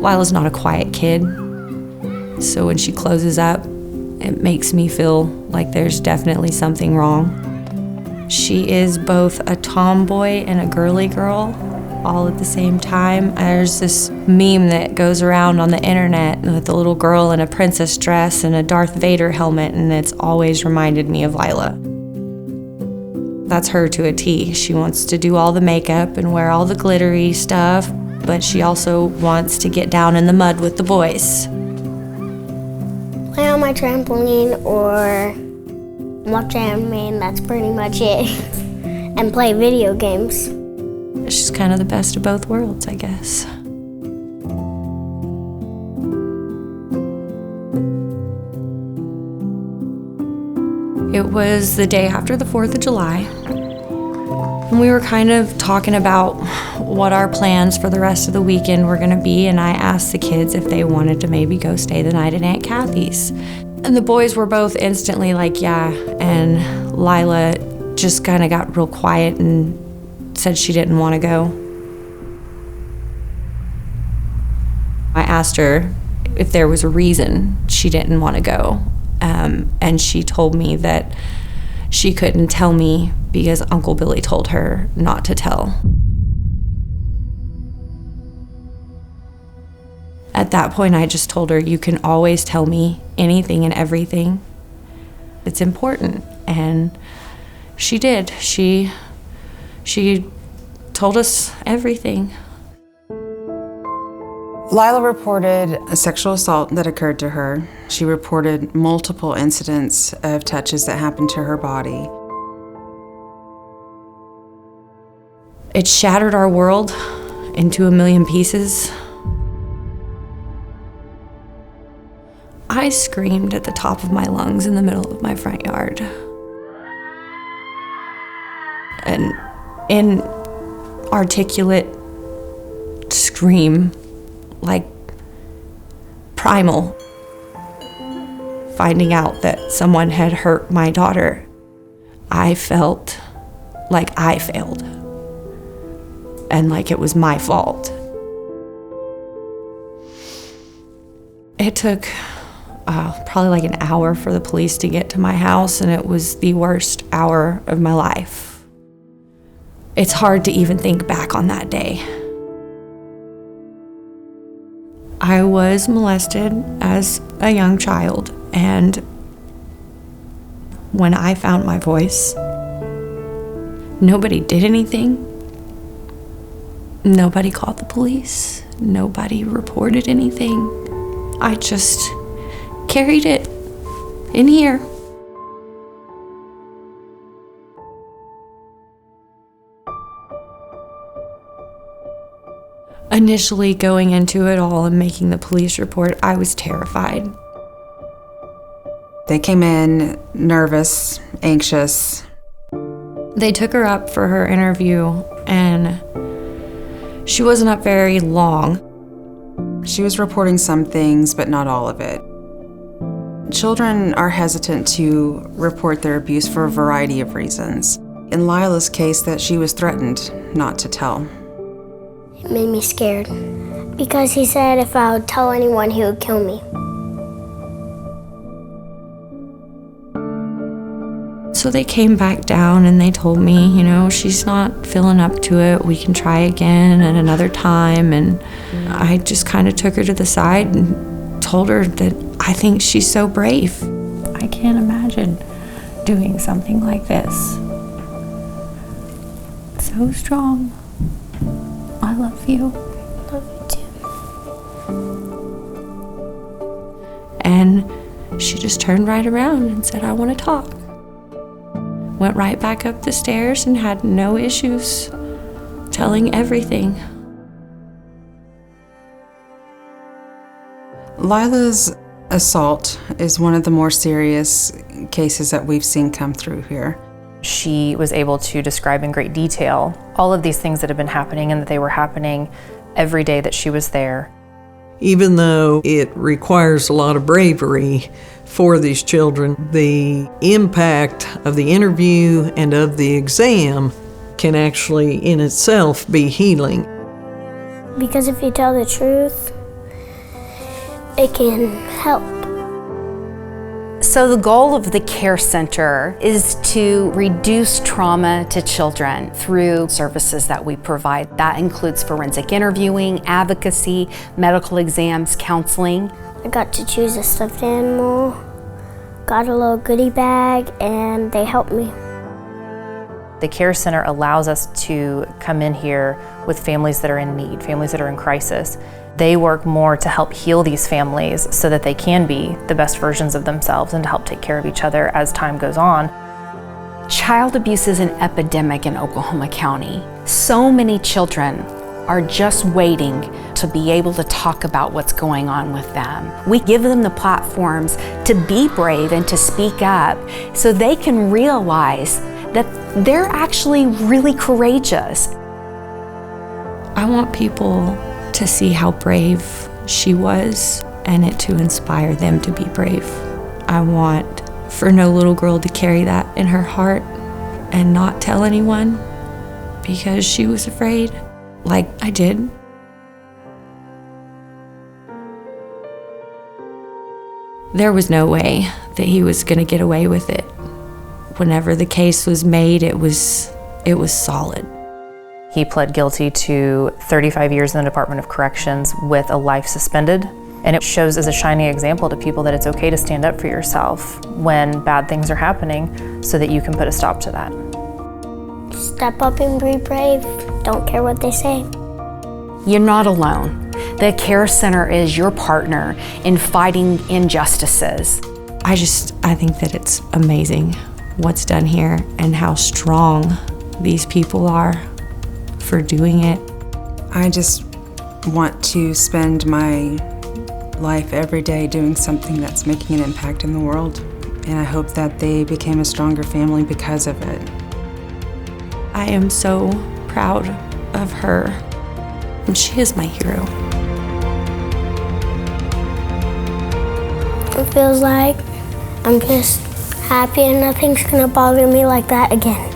Lila's not a quiet kid, so when she closes up, it makes me feel like there's definitely something wrong. She is both a tomboy and a girly girl all at the same time. There's this meme that goes around on the internet with a little girl in a princess dress and a Darth Vader helmet, and it's always reminded me of Lila. That's her to a T. She wants to do all the makeup and wear all the glittery stuff, but she also wants to get down in the mud with the boys. Play on my trampoline or watch anime, and that's pretty much it. And play video games. She's kind of the best of both worlds, I guess. It was the day after the 4th of July, and we were kind of talking about what our plans for the rest of the weekend were gonna be, and I asked the kids if they wanted to maybe go stay the night at Aunt Kathy's. And the boys were both instantly like, yeah, and Lila just kind of got real quiet and said she didn't want to go. I asked her if there was a reason she didn't want to go, and she told me that she couldn't tell me because Uncle Billy told her not to tell. At that point, I just told her, you can always tell me anything and everything. It's important. And she did. She told us everything. Lila reported a sexual assault that occurred to her. She reported multiple incidents of touches that happened to her body. It shattered our world into a million pieces. I screamed at the top of my lungs in the middle of my front yard. An inarticulate scream, like primal. Finding out that someone had hurt my daughter, I felt like I failed and like it was my fault. It took probably like an hour for the police to get to my house, and it was the worst hour of my life. It's hard to even think back on that day. I was molested as a young child, and when I found my voice, nobody did anything. Nobody called the police. Nobody reported anything. I just carried it in here. Initially going into it all and making the police report, I was terrified. They came in nervous, anxious. They took her up for her interview, and she wasn't up very long. She was reporting some things, but not all of it. Children are hesitant to report their abuse for a variety of reasons. In Lila's case, that she was threatened not to tell. It made me scared because he said if I would tell anyone, he would kill me. So they came back down and they told me, she's not feeling up to it. We can try again at another time. And I just kind of took her to the side and told her that I think she's so brave. I can't imagine doing something like this. So strong. I love you. Love you too. And she just turned right around and said, I want to talk. Went right back up the stairs and had no issues telling everything. Lila's assault is one of the more serious cases that we've seen come through here. She was able to describe in great detail all of these things that had been happening and that they were happening every day that she was there. Even though it requires a lot of bravery for these children, the impact of the interview and of the exam can actually in itself be healing. Because if you tell the truth, it can help. So the goal of the Care Center is to reduce trauma to children through services that we provide. That includes forensic interviewing, advocacy, medical exams, counseling. I got to choose a stuffed animal, got a little goodie bag, and they helped me. The Care Center allows us to come in here with families that are in need, families that are in crisis. They work more to help heal these families so that they can be the best versions of themselves and to help take care of each other as time goes on. Child abuse is an epidemic in Oklahoma County. So many children are just waiting to be able to talk about what's going on with them. We give them the platforms to be brave and to speak up so they can realize that they're actually really courageous. I want people to see how brave she was and it to inspire them to be brave. I want for no little girl to carry that in her heart and not tell anyone because she was afraid, like I did. There was no way that he was gonna get away with it. Whenever the case was made, it was solid. He pled guilty to 35 years in the Department of Corrections with a life suspended. And it shows as a shining example to people that it's okay to stand up for yourself when bad things are happening so that you can put a stop to that. Step up and be brave. Don't care what they say. You're not alone. The Care Center is your partner in fighting injustices. I think that it's amazing what's done here and how strong these people are for doing it. I just want to spend my life every day doing something that's making an impact in the world. And I hope that they became a stronger family because of it. I am so proud of her, and she is my hero. It feels like I'm just happy and nothing's gonna bother me like that again.